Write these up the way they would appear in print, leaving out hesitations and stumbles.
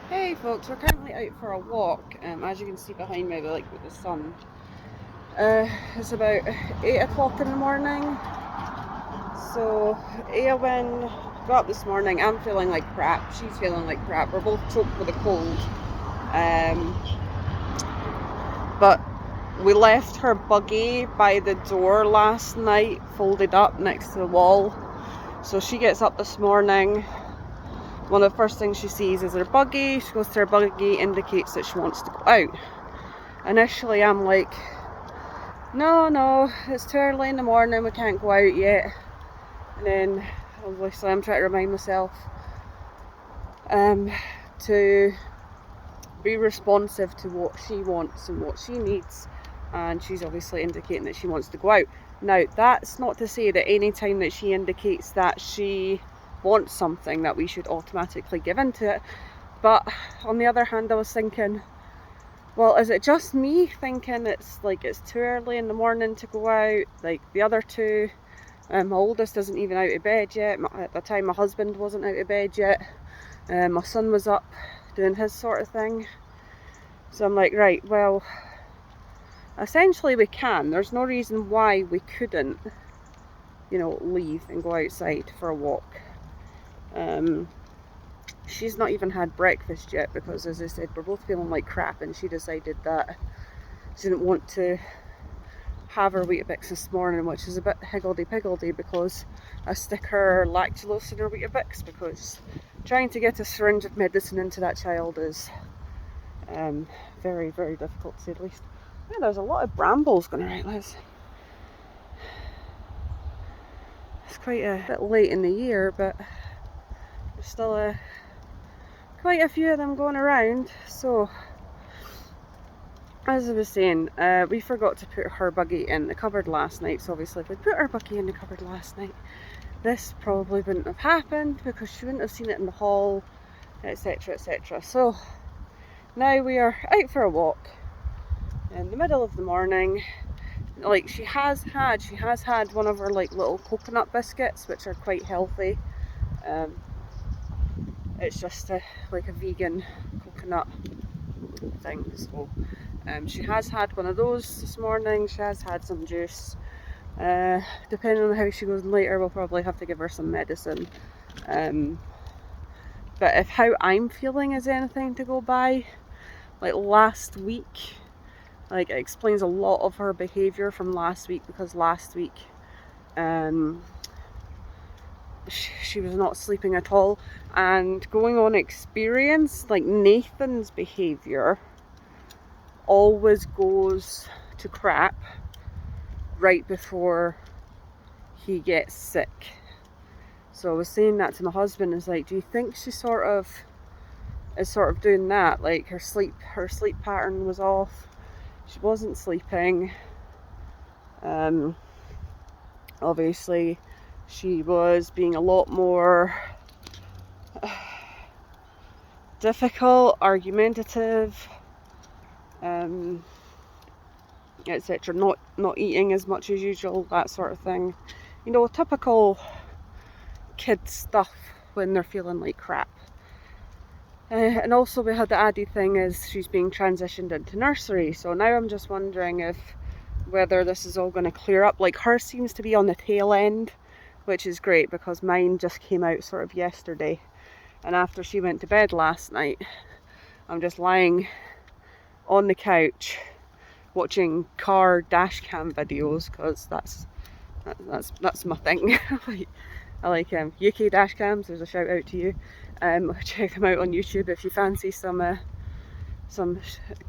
Hey folks, we're currently out for a walk. As you can see behind me, with the sun. It's about 8 o'clock in the morning. So Eowyn got up this morning. I'm feeling like crap. She's feeling like crap. We're both choked with a cold. Um, but we left her buggy by the door last night, folded up next to the wall. So she gets up this morning. One of the first things she sees is her buggy. She goes to her buggy, indicates that she wants to go out. Initially I'm like, no, it's too early in the morning, we can't go out yet. And then obviously I'm trying to remind myself to be responsive to what she wants and what she needs, and she's obviously indicating that she wants to go out. Now that's not to say that any time that she indicates that she wants something that we should automatically give into it, but on the other hand I was thinking, well, is it just me thinking it's too early in the morning to go out? Like the other two, my oldest isn't even out of bed yet. At the time my husband wasn't out of bed yet. My son was up doing his sort of thing. So I'm like, right, well, essentially we can. There's no reason why we couldn't, leave and go outside for a walk. She's not even had breakfast yet because, as I said, we're both feeling like crap, and she decided that she didn't want to have her Weetabix this morning, which is a bit higgledy-piggledy because I stick her lactulose in her Weetabix, because trying to get a syringe of medicine into that child is very, very difficult, to say the least. Yeah, there's a lot of brambles going around, Liz. It's quite a bit late in the year, but there's still quite a few of them going around. So, as I was saying, we forgot to put her buggy in the cupboard last night. So obviously if we put her buggy in the cupboard last night, this probably wouldn't have happened because she wouldn't have seen it in the hall, etc, etc. So now we are out for a walk in the middle of the morning. Like she has had one of her little coconut biscuits, which are quite healthy. It's just a vegan coconut thing. So she has had one of those this morning. She has had some juice. Depending on how she goes later, we'll probably have to give her some medicine. But if how I'm feeling is anything to go by, last week, it explains a lot of her behaviour from last week, because last week she was not sleeping at all, and going on experience, Nathan's behaviour always goes to crap right before he gets sick. So I was saying that to my husband, is do you think she is sort of doing that? Her sleep pattern was off, she wasn't sleeping. Obviously she was being a lot more difficult, argumentative, etc. Not eating as much as usual, that sort of thing. Typical kid stuff when they're feeling like crap. And also we had the added thing is she's being transitioned into nursery. So now I'm just wondering whether this is all going to clear up. Hers seems to be on the tail end, which is great because mine just came out sort of yesterday. And after she went to bed last night, I'm just lying on the couch watching car dash cam videos, because that's my thing. I like UK dash cams. There's a shout out to you. Check them out on YouTube if you fancy some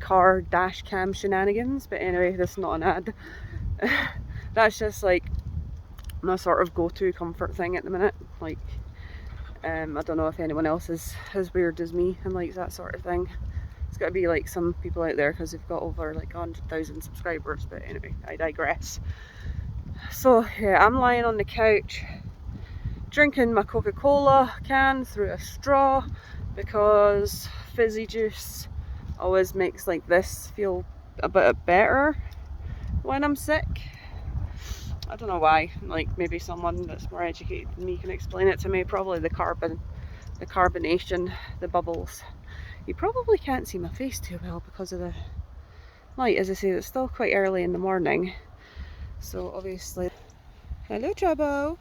car dash cam shenanigans. But anyway, this is not an ad. That's just my sort of go-to comfort thing at the minute. I don't know if anyone else is as weird as me and likes that sort of thing. It's got to be some people out there because they've got over 100,000 subscribers. But anyway, I digress. So yeah, I'm lying on the couch drinking my Coca-Cola can through a straw, because fizzy juice always makes this feel a bit better when I'm sick. I don't know why. Maybe someone that's more educated than me can explain it to me. Probably the carbonation, the bubbles. You probably can't see my face too well because of the light. As I say, it's still quite early in the morning, so obviously, hello Trouble.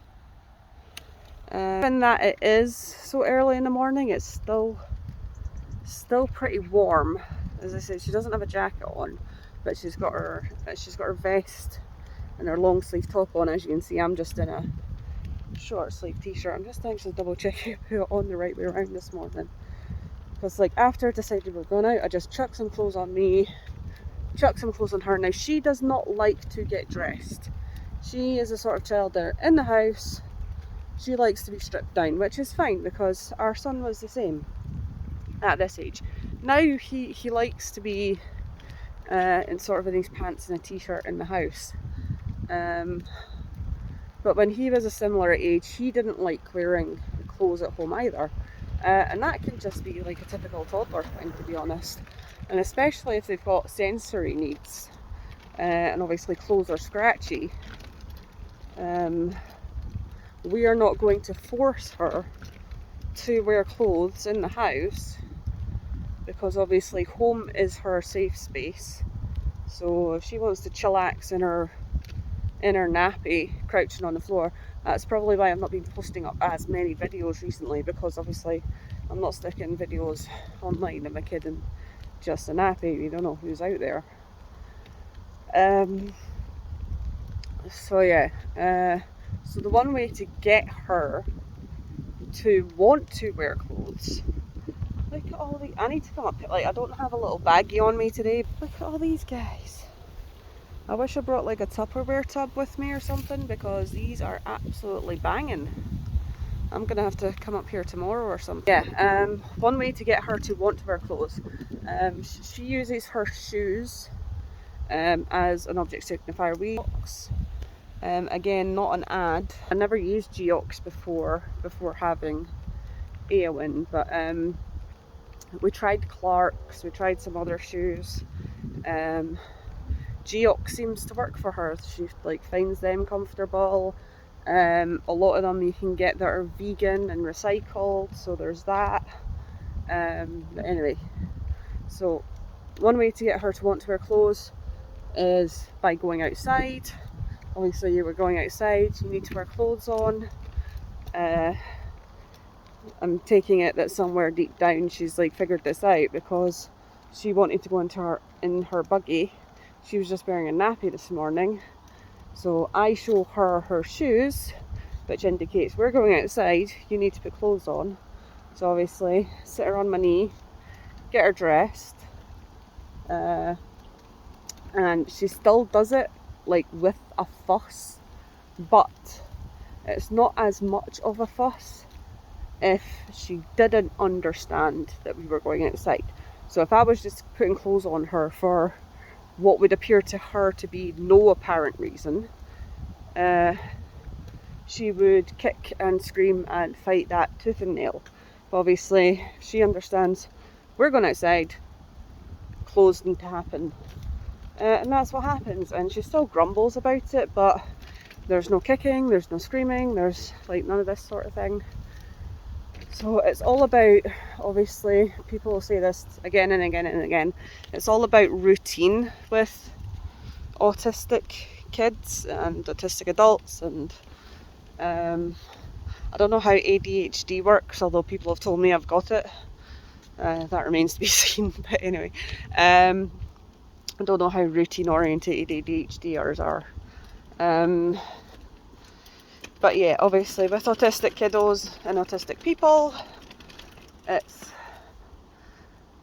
Given that it is so early in the morning, it's still pretty warm. As I said, she doesn't have a jacket on, but she's got her vest and her long sleeve top on. As you can see, I'm just in a short sleeve t-shirt. I'm just actually double checking I put it on the right way around this morning, because like after I decided we were going out, I just chucked some clothes on me, chucked some clothes on her. Now she does not like to get dressed. She is the sort of child that in the house she likes to be stripped down, which is fine because our son was the same at this age. Now he likes to be in sort of in his pants and a t-shirt in the house. But when he was a similar age, he didn't like wearing clothes at home either. And that can just be like a typical toddler thing, to be honest. And especially if they've got sensory needs. And obviously clothes are scratchy. We are not going to force her to wear clothes in the house, because obviously home is her safe space. So if she wants to chillax in her nappy crouching on the floor, that's probably why I've not been posting up as many videos recently, because obviously I'm not sticking videos online of my kid in just a nappy. We don't know who's out there. So yeah, so the one way to get her to want to wear clothes, look at all the, I need to come up, like I don't have a little baggie on me today. Look at all these guys. I wish I brought like a Tupperware tub with me or something, because these are absolutely banging. I'm gonna have to come up here tomorrow or something. Yeah, one way to get her to want to wear clothes, she uses her shoes as an object signifier. Again, not an ad. I never used Geox before having Eowyn, but we tried Clark's, we tried some other shoes. Geox seems to work for her. She like finds them comfortable. A lot of them you can get that are vegan and recycled, so there's that. But anyway, so one way to get her to want to wear clothes is by going outside. Obviously you were going outside, you need to wear clothes on. I'm taking it that somewhere deep down she's like figured this out, because she wanted to go in her buggy. She was just wearing a nappy this morning, so I show her her shoes, which indicates we're going outside, you need to put clothes on. So obviously sit her on my knee, get her dressed, and she still does it like with a fuss, but it's not as much of a fuss if she didn't understand that we were going outside. So if I was just putting clothes on her for what would appear to her to be no apparent reason, she would kick and scream and fight that tooth and nail. But obviously she understands we're going outside, clothes need to happen, and that's what happens. And she still grumbles about it, but there's no kicking, there's no screaming, there's like none of this sort of thing. So it's all about, obviously people will say this again and again and again, it's all about routine with autistic kids and autistic adults. And I don't know how ADHD works, although people have told me I've got it. That remains to be seen. But anyway, I don't know how routine oriented ADHDers are. But yeah, obviously with autistic kiddos and autistic people, it's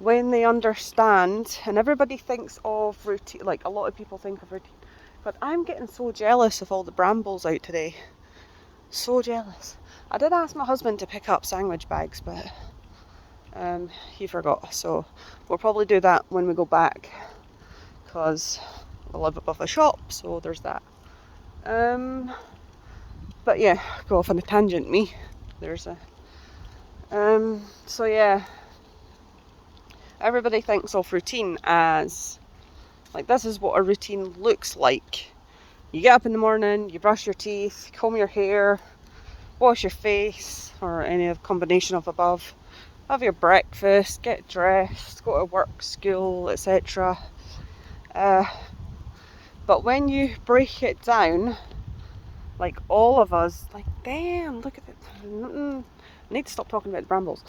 when they understand, and everybody thinks of routine, like a lot of people think of routine, but I'm getting so jealous of all the brambles out today. So jealous. I did ask my husband to pick up sandwich bags, but he forgot, so we'll probably do that when we go back, because we live above a shop, so there's that. But yeah, go off on a tangent me. There's a so yeah, everybody thinks of routine as like this is what a routine looks like. You get up in the morning, you brush your teeth, comb your hair, wash your face, or any combination of above. have your breakfast, get dressed, go to work, school, etc. But when you break it down, like all of us, like, damn, look at it. I need to stop talking about brambles.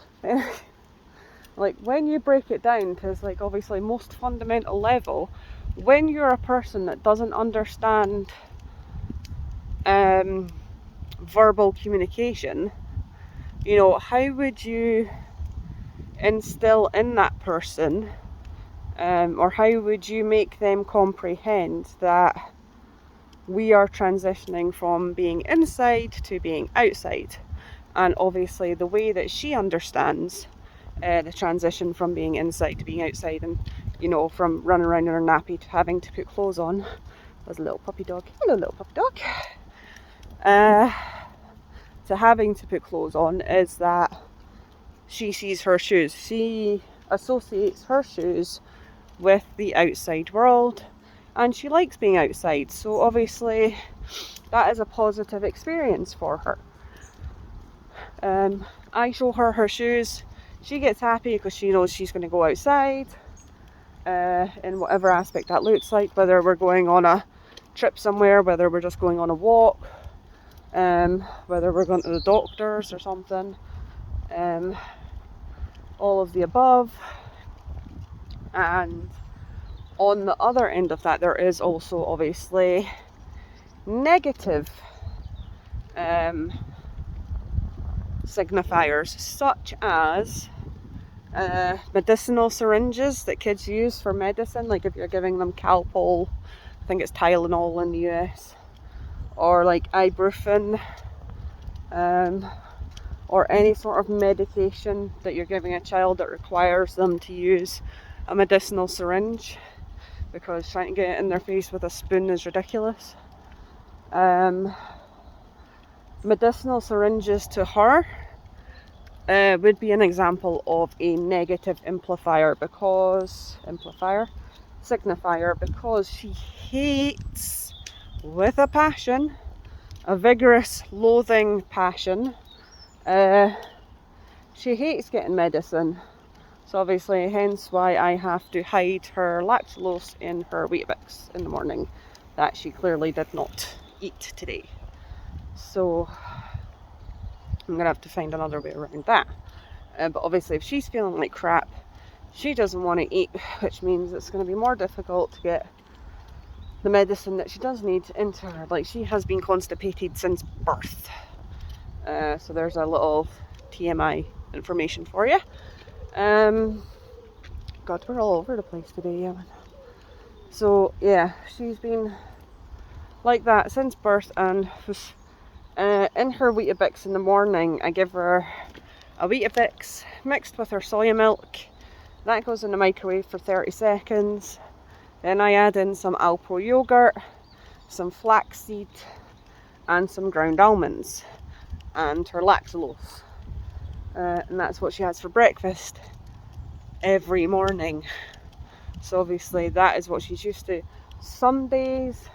Like, when you break it down, because, like, obviously, most fundamental level, when you're a person that doesn't understand verbal communication, you know, how would you instill in that person, or how would you make them comprehend that we are transitioning from being inside to being outside? And obviously the way that she understands the transition from being inside to being outside, and, you know, from running around in her nappy to having to put clothes on. There's a little puppy dog. Hello, little puppy dog. To having to put clothes on is that she sees her shoes. She associates her shoes with the outside world, and she likes being outside. So obviously that is a positive experience for her. I show her shoes. She gets happy because she knows she's going to go outside, in whatever aspect that looks like, whether we're going on a trip somewhere, whether we're just going on a walk, whether we're going to the doctor's or something, all of the above. And on the other end of that, there is also obviously negative signifiers, such as medicinal syringes that kids use for medicine, like if you're giving them Calpol, I think it's Tylenol in the US, or like ibuprofen, or any sort of medication that you're giving a child that requires them to use a medicinal syringe, because trying to get it in their face with a spoon is ridiculous. Medicinal syringes to her would be an example of a negative signifier, because she hates, with a passion, a vigorous loathing passion, she hates getting medicine. So obviously, hence why I have to hide her lactulose in her Weetabix in the morning that she clearly did not eat today. So I'm gonna have to find another way around that. But obviously, if she's feeling like crap, she doesn't want to eat, which means it's going to be more difficult to get the medicine that she does need into her. Like, she has been constipated since birth. So there's a little TMI information for you. God, we're all over the place today, yeah. So yeah, she's been like that since birth, and was in her Weetabix in the morning. I give her a Weetabix mixed with her soya milk. That goes in the microwave for 30 seconds. Then I add in some Alpro yogurt, some flaxseed, and some ground almonds, and her lactulose. And that's what she has for breakfast every morning. So obviously that is what she's used to. Some days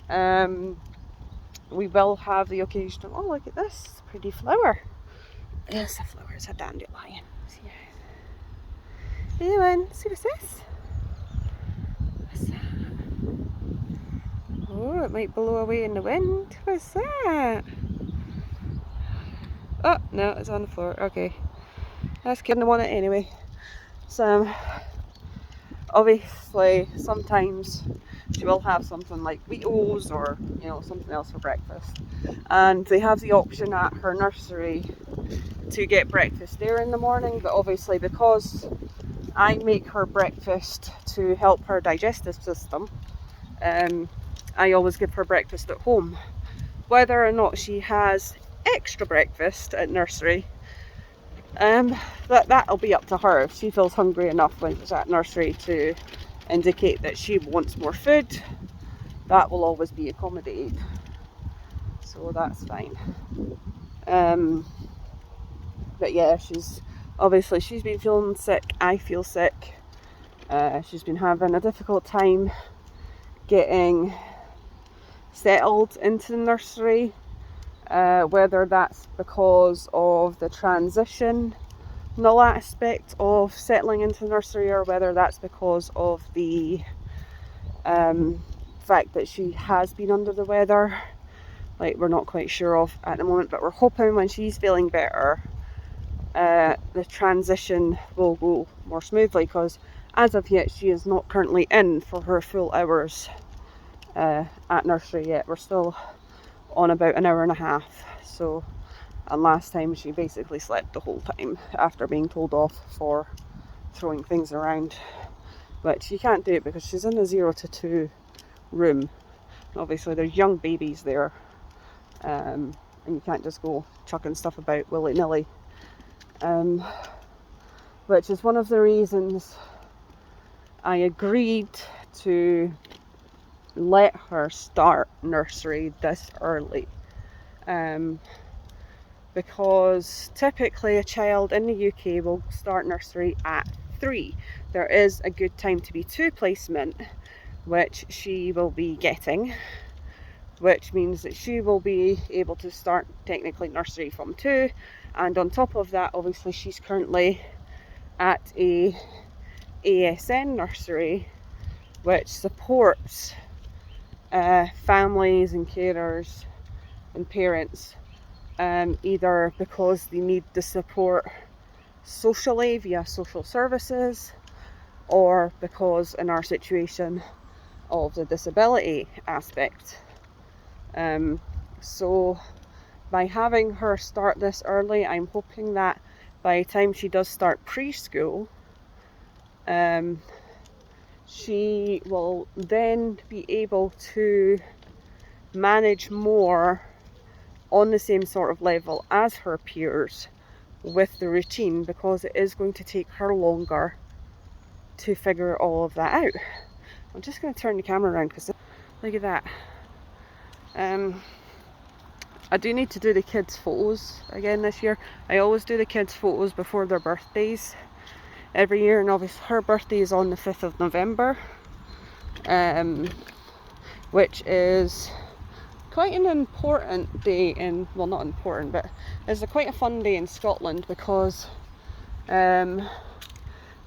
we will have the occasional, oh, look at this pretty flower. Yes, a flower is a dandelion. See what's this? What's that? Oh, it might blow away in the wind. What's that? Oh, no, it's on the floor. Okay. That's kidding, I want it anyway. So, obviously, sometimes she will have something like Wheatos or, you know, something else for breakfast. And they have the option at her nursery to get breakfast there in the morning, but obviously because I make her breakfast to help her digestive system, I always give her breakfast at home. Whether or not she has extra breakfast at nursery, that'll be up to her. If she feels hungry enough when she's at nursery to indicate that she wants more food, that will always be accommodated. So that's fine. But yeah, she's been feeling sick. I feel sick. She's been having a difficult time getting settled into the nursery, whether that's because of the transition null aspect of settling into nursery, or whether that's because of the fact that she has been under the weather. Like, we're not quite sure of at the moment, but we're hoping when she's feeling better, the transition will go more smoothly, because as of yet she is not currently in for her full hours at nursery yet. We're still on about an hour and a half. So, and last time she basically slept the whole time after being told off for throwing things around, which you can't do it because she's in a 0 to 2 room. Obviously there's young babies there, and you can't just go chucking stuff about willy-nilly, which is one of the reasons I agreed to let her start nursery this early, because typically a child in the UK will start nursery at 3. There is a good time to be 2 placement, which she will be getting, which means that she will be able to start technically nursery from 2. And on top of that, obviously she's currently at a ASN nursery, which supports families and carers and parents, either because they need the support socially via social services, or because in our situation of the disability aspect. So by having her start this early, I'm hoping that by the time she does start preschool, she will then be able to manage more on the same sort of level as her peers with the routine, because it is going to take her longer to figure all of that out. I'm just going to turn the camera around because look at that. I do need to do the kids' photos again this year. I always do the kids' photos before their birthdays every year, and obviously her birthday is on the 5th of November, which is quite an important day in, well, not important, but it's quite a fun day in Scotland, because I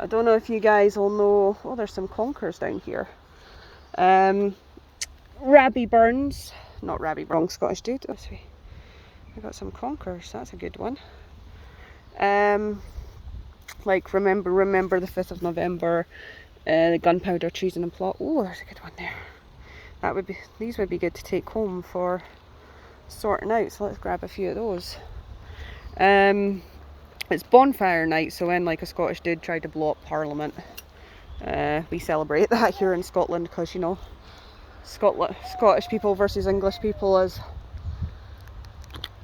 don't know if you guys all know, oh, there's some conkers down here. Rabbie Burns, not Rabbie, wrong Scottish dude. I got some conkers, that's a good one. Like remember the 5th of November, the gunpowder treason and plot. Oh, there's a good one there. These would be good to take home for sorting out, so let's grab a few of those. It's bonfire night, so when like a Scottish dude tried to blow up Parliament, we celebrate that here in Scotland, because, you know, Scottish people versus English people has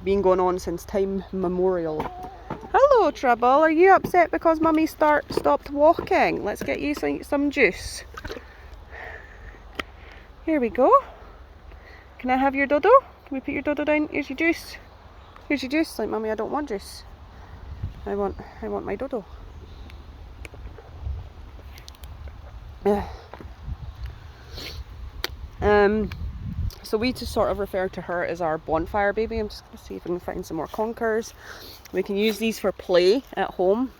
been going on since time memorial. Hello, Trouble. Are you upset because Mummy stopped walking? Let's get you some juice. Here we go. Can I have your dodo? Can we put your dodo down? Here's your juice. Here's your juice. Like, Mummy, I don't want juice. I want my dodo. So we just sort of refer to her as our bonfire baby. I'm just going to see if I can find some more conkers. We can use these for play at home.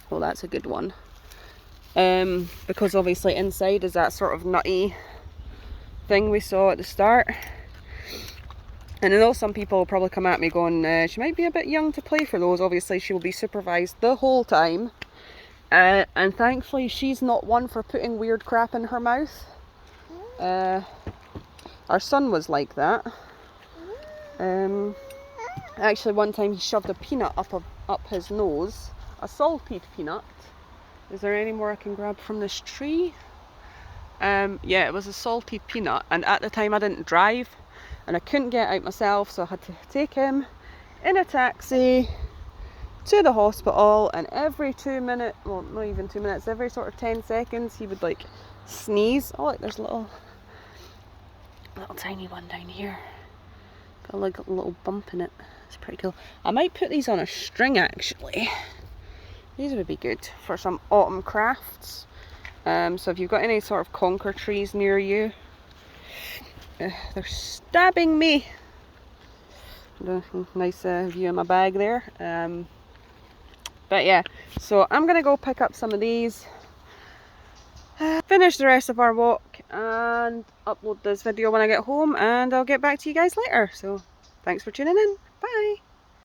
Well, that's a good one. Because obviously inside is that sort of nutty thing we saw at the start. And I know some people will probably come at me going, she might be a bit young to play for those. Obviously she will be supervised the whole time. And thankfully she's not one for putting weird crap in her mouth. Our son was like that. Actually, one time he shoved a peanut up his nose, a salted peanut. Is there any more I can grab from this tree? Yeah, it was a salted peanut, and at the time I didn't drive and I couldn't get out myself, so I had to take him in a taxi to the hospital, and every 2 minutes, well, not even 2 minutes, every sort of 10 seconds he would like sneeze. Oh, look, there's a little tiny one down here. Got like a little bump in it. It's pretty cool. I might put these on a string actually. These would be good for some autumn crafts. So if you've got any sort of conker trees near you, they're stabbing me. Nice view of my bag there. But yeah, so I'm gonna go pick up some of these, finish the rest of our walk, and upload this video when I get home, and I'll get back to you guys later. So thanks for tuning in. Bye.